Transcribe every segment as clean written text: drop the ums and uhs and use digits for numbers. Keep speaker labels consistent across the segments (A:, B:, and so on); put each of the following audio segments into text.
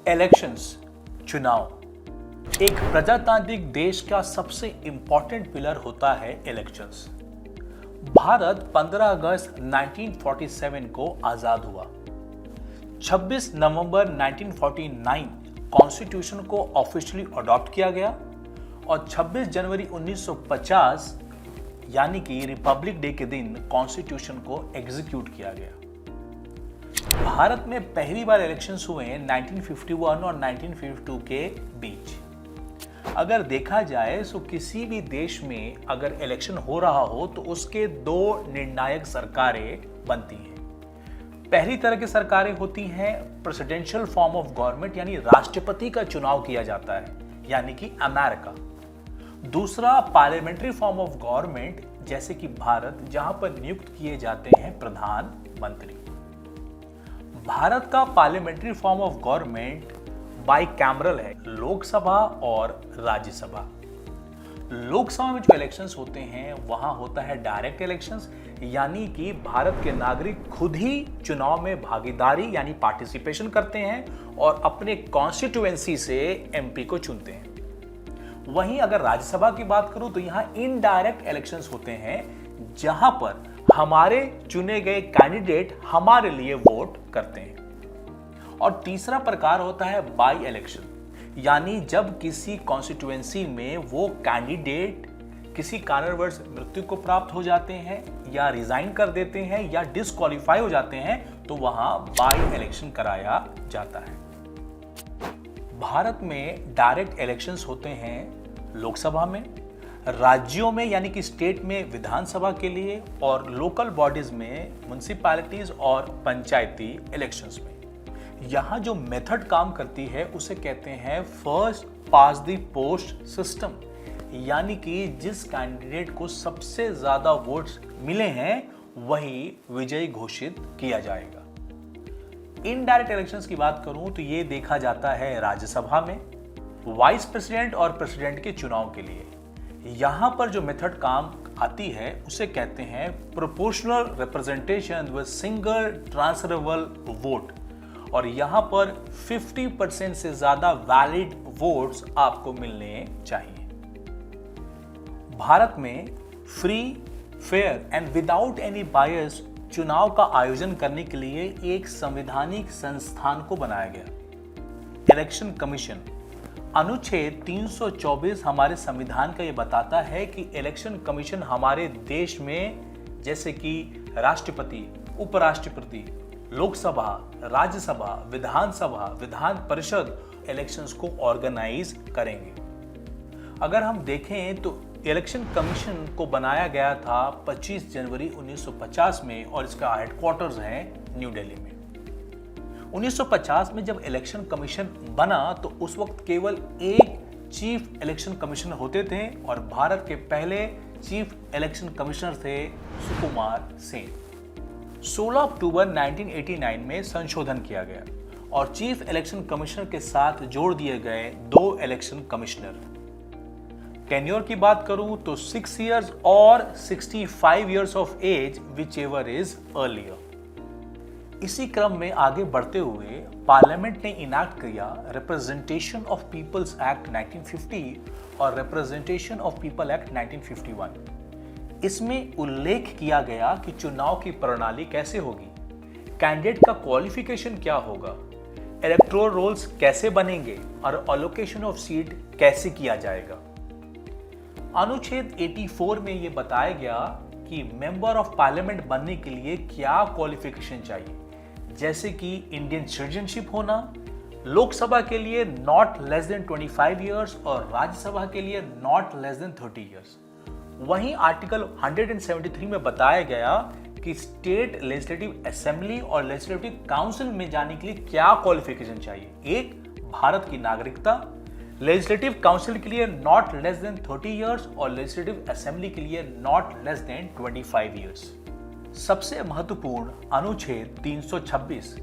A: Elections, चुनाव एक प्रजातांत्रिक देश का सबसे इंपॉर्टेंट पिलर होता है इलेक्शंस। भारत 15 अगस्त 1947 को आजाद हुआ। 26 नवंबर 1949 कॉन्स्टिट्यूशन को ऑफिशियली अडॉप्ट किया गया और 26 जनवरी 1950 यानी कि रिपब्लिक डे के दिन कॉन्स्टिट्यूशन को एग्जीक्यूट किया गया। भारत में पहली बार इलेक्शंस हुए 1951 और 1952 के बीच। अगर देखा जाए तो किसी भी देश में अगर इलेक्शन हो रहा हो तो उसके दो निर्णायक सरकारें बनती हैं। पहली तरह की सरकारें होती हैं प्रेसिडेंशियल फॉर्म ऑफ गवर्नमेंट, यानी राष्ट्रपति का चुनाव किया जाता है, यानी कि अमेरिका। दूसरा पार्लियामेंट्री फॉर्म ऑफ गवर्नमेंट, जैसे कि भारत, जहां पर नियुक्त किए जाते हैं प्रधानमंत्री। भारत का parliamentary form of government bicameral है, लोकसभा और राज्यसभा। लोकसभा में जो इलेक्शंस होते हैं वहां होता है डायरेक्ट इलेक्शंस, यानी कि भारत के नागरिक खुद ही चुनाव में भागीदारी यानी पार्टिसिपेशन करते हैं और अपने कॉन्स्टिट्यूएंसी से एमपी को चुनते हैं। वहीं अगर राज्यसभा की बात करूं तो यहां इनडायरेक्ट इलेक्शंस होते हैं, जहां पर हमारे चुने गए कैंडिडेट हमारे लिए वोट करते हैं। और तीसरा प्रकार होता है बाई इलेक्शन, यानी जब किसी कॉन्स्टिट्यूएंसी में वो कैंडिडेट किसी कारणवश मृत्यु को प्राप्त हो जाते हैं या रिजाइन कर देते हैं या डिस्क्वालीफाई हो जाते हैं तो वहां बाई इलेक्शन कराया जाता है। भारत में डायरेक्ट इलेक्शंस होते हैं लोकसभा में, राज्यों में यानी कि स्टेट में विधानसभा के लिए, और लोकल बॉडीज में म्युनिसिपैलिटीज और पंचायती इलेक्शंस में। यहां जो मेथड काम करती है उसे कहते हैं first pass the post system, यानी कि जिस कैंडिडेट को सबसे ज्यादा वोट्स मिले हैं वही विजयी घोषित किया जाएगा। इनडायरेक्ट इलेक्शंस की बात करूं तो ये देखा जाता है राज्यसभा में वाइस प्रेसिडेंट और प्रेसिडेंट के चुनाव के लिए। यहां पर जो मेथड काम आती है उसे कहते हैं proportional representation with single transferable vote, और यहां पर 50% से ज्यादा वैलिड वोट्स आपको मिलने चाहिए। भारत में free, fair and without any बायस चुनाव का आयोजन करने के लिए एक संवैधानिक संस्थान को बनाया गया, इलेक्शन कमीशन। अनुच्छेद 324 हमारे संविधान का ये बताता है कि इलेक्शन कमीशन हमारे देश में जैसे कि राष्ट्रपति, उपराष्ट्रपति, लोकसभा, राज्यसभा, विधानसभा, विधान परिषद इलेक्शंस को ऑर्गेनाइज करेंगे। अगर हम देखें तो इलेक्शन कमीशन को बनाया गया था 25 जनवरी 1950 में और इसका हेडक्वार्टर्स है न्यू दिल्ली में। 1950 में जब इलेक्शन कमीशन बना तो उस वक्त केवल एक चीफ इलेक्शन कमिश्नर होते थे और भारत के पहले चीफ इलेक्शन कमिश्नर थे सुकुमार सेन। 16 अक्टूबर 1989 में संशोधन किया गया और चीफ इलेक्शन कमिश्नर के साथ जोड़ दिए गए 2 इलेक्शन कमिश्नर। टेन्योर की बात करूं तो 6 इयर्स और 65 years of age, whichever is earlier. इसी क्रम में आगे बढ़ते हुए पार्लियामेंट ने इनैक्ट किया रिप्रेजेंटेशन ऑफ पीपल्स एक्ट 1950 और रिप्रेजेंटेशन ऑफ पीपल एक्ट 1951। इसमें उल्लेख किया गया कि चुनाव की प्रणाली कैसे होगी, कैंडिडेट का क्वालिफिकेशन क्या होगा, इलेक्टोरल रोल्स कैसे बनेंगे और एलोकेशन ऑफ सीट कैसे किया जाएगा। अनुच्छेद 84 में यह बताया गया कि मेंबर ऑफ पार्लियामेंट बनने के लिए क्या क्वालिफिकेशन चाहिए, जैसे कि इंडियन सिटीजनशिप होना, लोकसभा के लिए नॉट लेस देन 25 इयर्स और राज्यसभा के लिए नॉट लेस देन 30 इयर्स। वहीं आर्टिकल 173 में बताया गया कि स्टेट लेजिस्लेटिव असेंबली और लेजिस्लेटिव काउंसिल में जाने के लिए क्या क्वालिफिकेशन चाहिए। एक, भारत की नागरिकता, लेजिस्लेटिव काउंसिल के लिए नॉट लेस देन 30 इयर्स और लेजिस्लेटिव असेंबली के लिए नॉट लेस देन 25 इयर्स। सबसे महत्वपूर्ण अनुच्छेद 326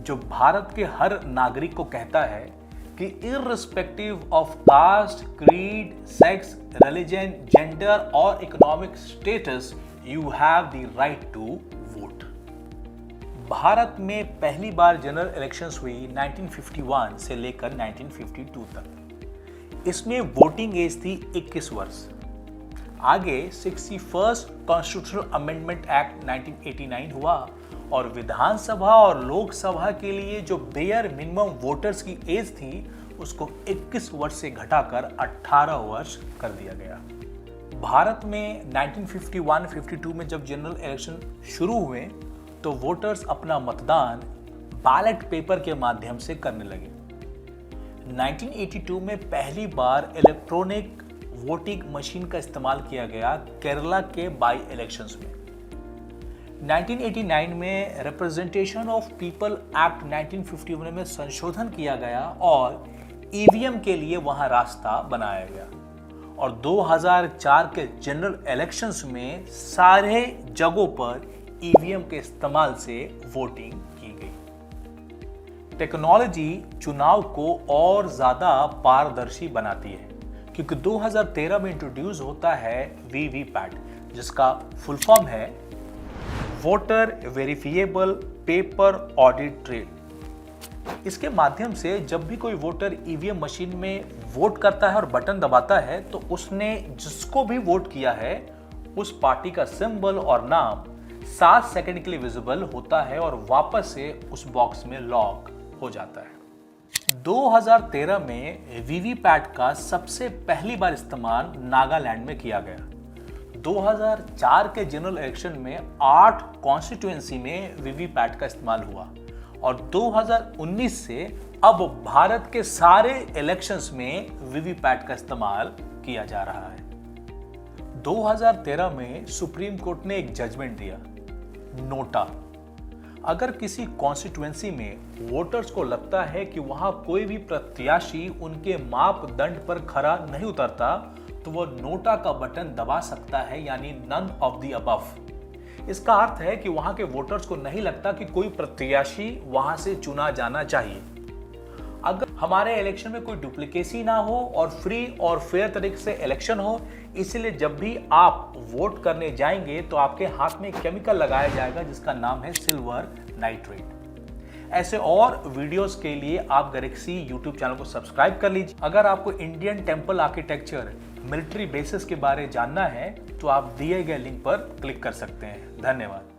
A: जो भारत के हर नागरिक को कहता है कि irrespective of caste, creed, sex, religion, gender और economic status you have the right to vote. Bharat में पहली बार जनरल इलेक्शंस हुई 1951 से लेकर 1952 तक। इसमें वोटिंग एज थी 21 वर्ष। आगे 61st कॉन्स्टिट्यूशनल अमेंडमेंट एक्ट 1989 हुआ और विधानसभा और लोकसभा के लिए जो बेयर मिनिमम वोटर्स की एज थी उसको 21 वर्ष से घटाकर 18 वर्ष कर दिया गया। भारत में 1951-52 में जब जनरल इलेक्शन शुरू हुए तो वोटर्स अपना मतदान बैलेट पेपर के माध्यम से करने लगे। 1982 में पहली बार इलेक्ट्रॉनिक वोटिंग मशीन का इस्तेमाल किया गया केरला के बाई इलेक्शंस में। 1989 में रिप्रेजेंटेशन ऑफ पीपल एक्ट 1951 में संशोधन किया गया और ईवीएम के लिए वहां रास्ता बनाया गया और 2004 के जनरल इलेक्शंस में सारे जगहों पर ईवीएम के इस्तेमाल से वोटिंग की गई। टेक्नोलॉजी चुनाव को और ज्यादा पारदर्शी बनाती है क्योंकि 2013 में इंट्रोड्यूस होता है वीवीपैट, जिसका फुल फॉर्म है voter verifiable paper audit trail. इसके माध्यम से जब भी कोई वोटर ईवीएम मशीन में वोट करता है और बटन दबाता है तो उसने जिसको भी वोट किया है उस पार्टी का सिंबल और नाम 7 सेकंड के लिए विजिबल होता है और वापस से उस बॉक्स में लॉक हो जाता है। 2013 में वीवीपैट का सबसे पहली बार इस्तेमाल नागालैंड में किया गया। 2004 के जनरल इलेक्शन में 8 कॉन्स्टिट्यूएंसी में वीवीपैट का इस्तेमाल हुआ और 2019 से अब भारत के सारे इलेक्शंस में वीवीपैट का इस्तेमाल किया जा रहा है। 2013 में सुप्रीम कोर्ट ने एक जजमेंट दिया, नोटा। अगर किसी कॉन्स्टिट्यूएंसी में वोटर्स को लगता है कि वहां कोई भी प्रत्याशी उनके मापदंड पर खरा नहीं उतरता तो वो नोटा का बटन दबा सकता है, यानी नन ऑफ द अबव। इसका अर्थ है कि वहां के वोटर्स को नहीं लगता कि कोई प्रत्याशी वहां से चुना जाना चाहिए। अगर हमारे इलेक्शन में कोई डुप्लीकेसी ना हो और फ्री और फेयर तरीके से इलेक्शन हो, इसलिए जब भी आप वोट करने जाएंगे तो आपके हाथ में केमिकल लगाया जाएगा जिसका नाम है सिल्वर नाइट्रेट। ऐसे और वीडियोस के लिए आप गैलेक्सी यूट्यूब चैनल को सब्सक्राइब कर लीजिए। अगर आपको Indian temple architecture military bases के बारे जानना है तो आप दिए गए लिंक पर क्लिक कर सकते हैं। धन्यवाद।